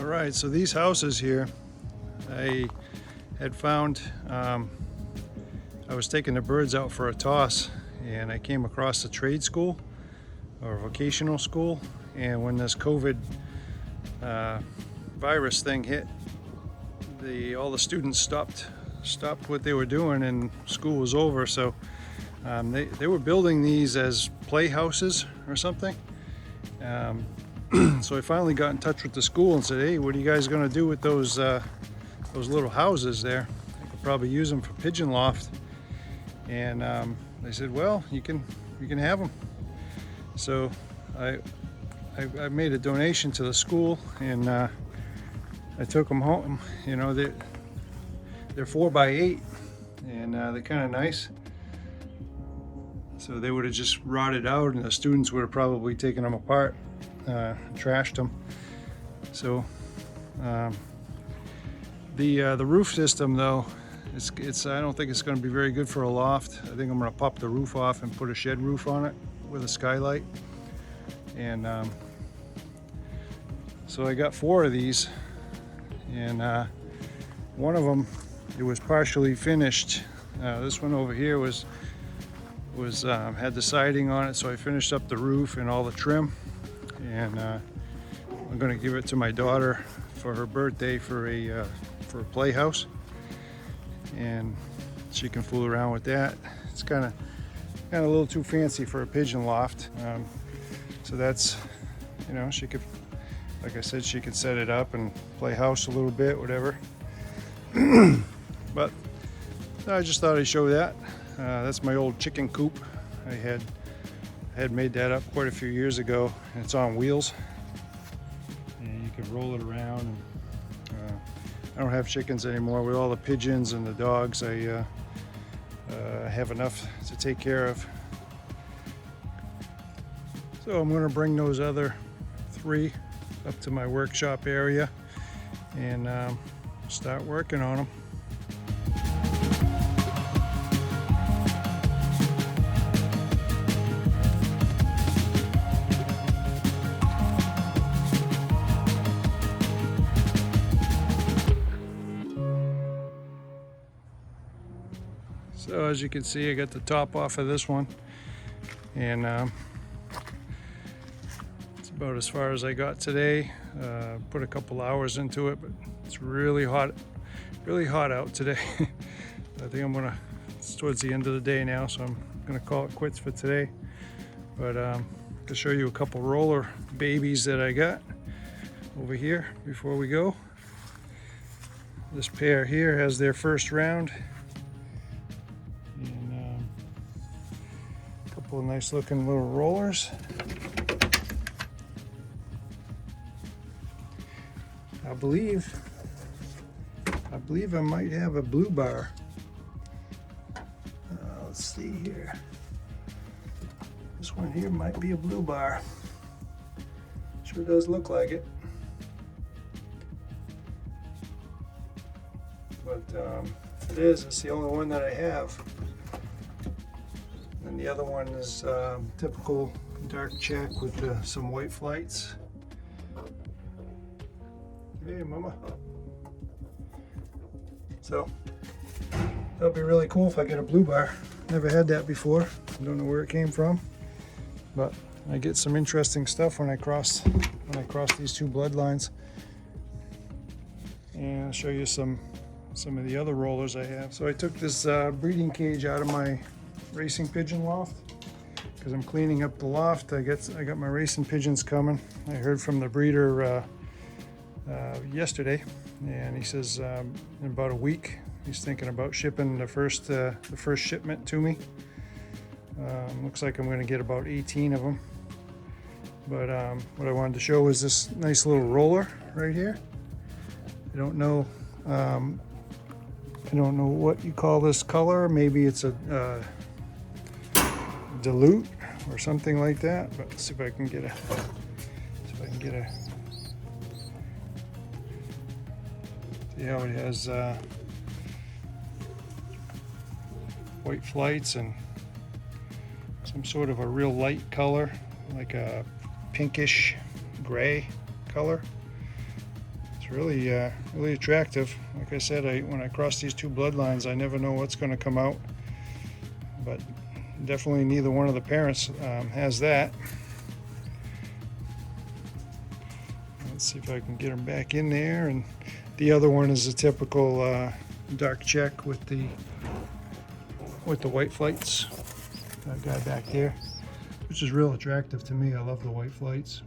All right, so these houses here, I had found, I was taking the birds out for a toss and I came across a trade school or vocational school, and when this COVID virus thing hit, all the students stopped what they were doing and school was over. So they were building these as playhouses or something. So I finally got in touch with the school and said, hey, what are you guys going to do with those little houses there? I could probably use them for pigeon loft. And they said, well, you can have them. So I made a donation to the school, and I took them home. You know, they're 4x8, and they're kind of nice. So they would have just rotted out, and the students would have probably taken them apart, trashed them. So the roof system, though, it's I don't think it's going to be very good for a loft. I think I'm going to pop the roof off and put a shed roof on it with a skylight. And so I got 4 of these, and one of them, it was partially finished. This one over here was had the siding on it, so I finished up the roof and all the trim, and I'm going to give it to my daughter for her birthday for a playhouse, and she can fool around with that. It's kind of a little too fancy for a pigeon loft. So that's, you know, she could, like I said, she could set it up and play house a little bit, whatever. But I just thought I'd show that. That's my old chicken coop. I had made that up quite a few years ago, and it's on wheels. And you can roll it around. And, I don't have chickens anymore. With all the pigeons and the dogs, I have enough to take care of. So I'm going to bring those other 3 up to my workshop area and start working on them. So as you can see, I got the top off of this one, and it's about as far as I got today. Put a couple hours into it, but it's really hot out today. I think it's towards the end of the day now, so I'm gonna call it quits for today. But to show you a couple roller babies that I got over here before we go. This pair here has their first round. And a couple of nice looking little rollers. I believe I might have a blue bar. Let's see here. This one here might be a blue bar. Sure does look like it. But if it is, it's the only one that I have. And the other one is typical dark check with some white flights. Hey, mama. So that'll be really cool if I get a blue bar. Never had that before. Don't know where it came from, but I get some interesting stuff when I cross these 2 bloodlines. And I'll show you some of the other rollers I have. So I took this breeding cage out of my racing pigeon loft because I'm cleaning up the loft. I got my racing pigeons coming. I heard from the breeder yesterday, and he says in about a week he's thinking about shipping the first shipment to me. Looks like I'm going to get about 18 of them. But what I wanted to show is this nice little roller right here. I don't know what you call this color. Maybe it's a dilute or something like that. But let's see if I can get a see how it has white flights and some sort of a real light color, like a pinkish gray color. really, really attractive. Like I said, when I cross these two bloodlines, I never know what's going to come out. But definitely neither one of the parents has that. Let's see if I can get them back in there. And the other one is a typical dark check with the white flights. That guy back there, which is real attractive to me. I love the white flights.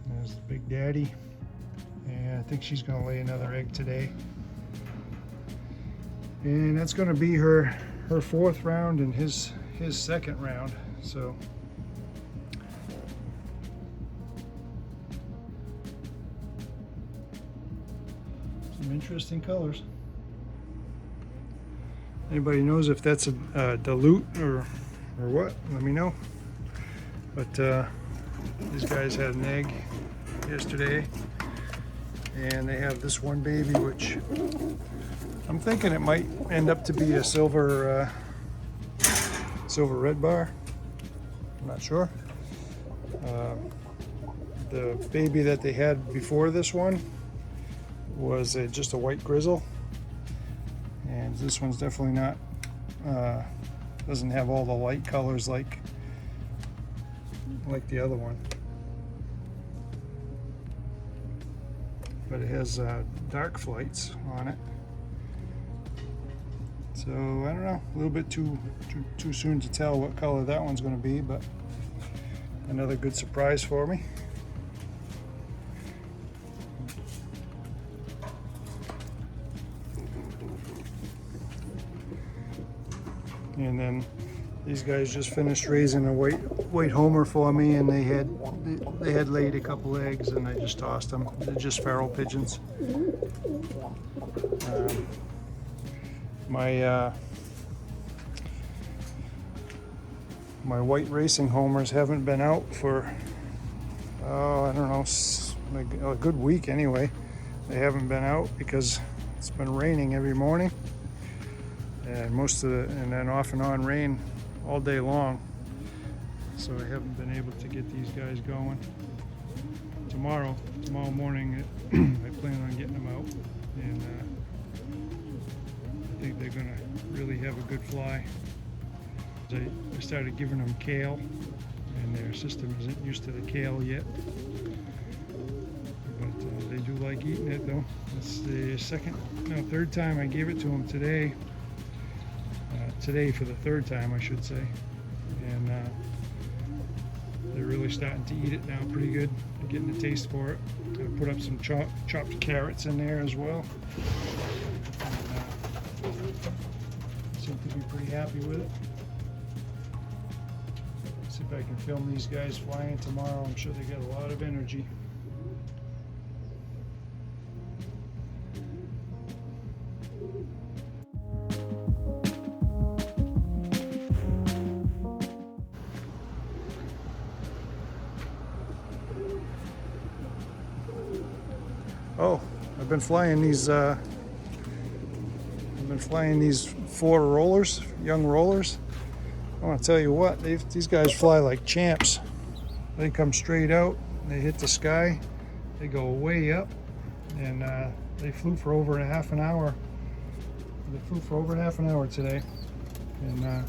There's the big daddy, and I think she's going to lay another egg today. And that's going to be her fourth round and his second round. So some interesting colors. Anybody knows if that's a dilute or what, let me know. But these guys had an egg yesterday, and they have this one baby, which I'm thinking it might end up to be a silver red bar. I'm not sure. The baby that they had before this one was just a white grizzle. And this one's definitely not, doesn't have all the light colors like the other one. But it has dark flights on it. So I don't know, a little bit too soon to tell what color that one's going to be, but another good surprise for me. And then these guys just finished raising a white homer for me, and they had laid a couple eggs, and I just tossed them. They're just feral pigeons. My white racing homers haven't been out for I don't know, a good week anyway. They haven't been out because it's been raining every morning. And and then off and on rain all day long. So I haven't been able to get these guys going. Tomorrow morning, I plan on getting them out, and I think they're gonna really have a good fly. I started giving them kale, and their system isn't used to the kale yet. But they do like eating it though. It's the third time I gave it to them today. Today for the third time, I should say, and they're really starting to eat it now pretty good. They're getting the taste for it. I put up some chopped carrots in there as well. And, seem to be pretty happy with it. See if I can film these guys flying tomorrow. I'm sure they got a lot of energy. Oh, I've been flying these 4 rollers, young rollers. I want to tell you what, these guys fly like champs. They come straight out, they hit the sky, they go way up, and they flew for over half an hour. They flew for over half an hour today, and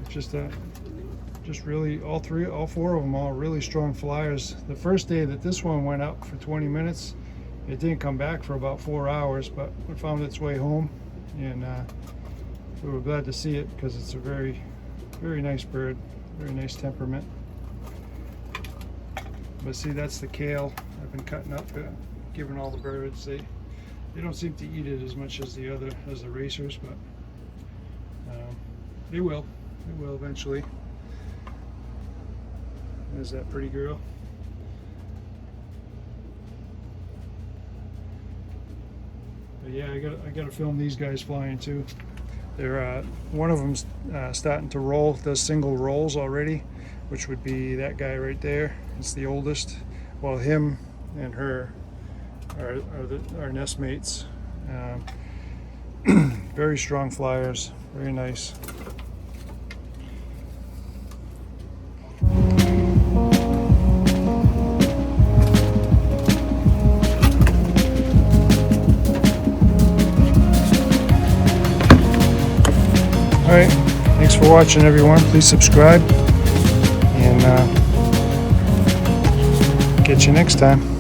it's just really all 4 of them all really strong flyers. The first day that this one went up for 20 minutes, it didn't come back for about 4 hours, but it found its way home, and we were glad to see it because it's a very, very nice bird, very nice temperament. But see, that's the kale I've been cutting up, giving all the birds. They don't seem to eat it as much as the racers, but they will eventually. There's that pretty girl. But yeah, I gotta film these guys flying too. They're one of them's starting to roll, does single rolls already, which would be that guy right there. It's the oldest. Well, him and her are nest mates. Very strong flyers, very nice. Alright, thanks for watching everyone. Please subscribe and get you next time.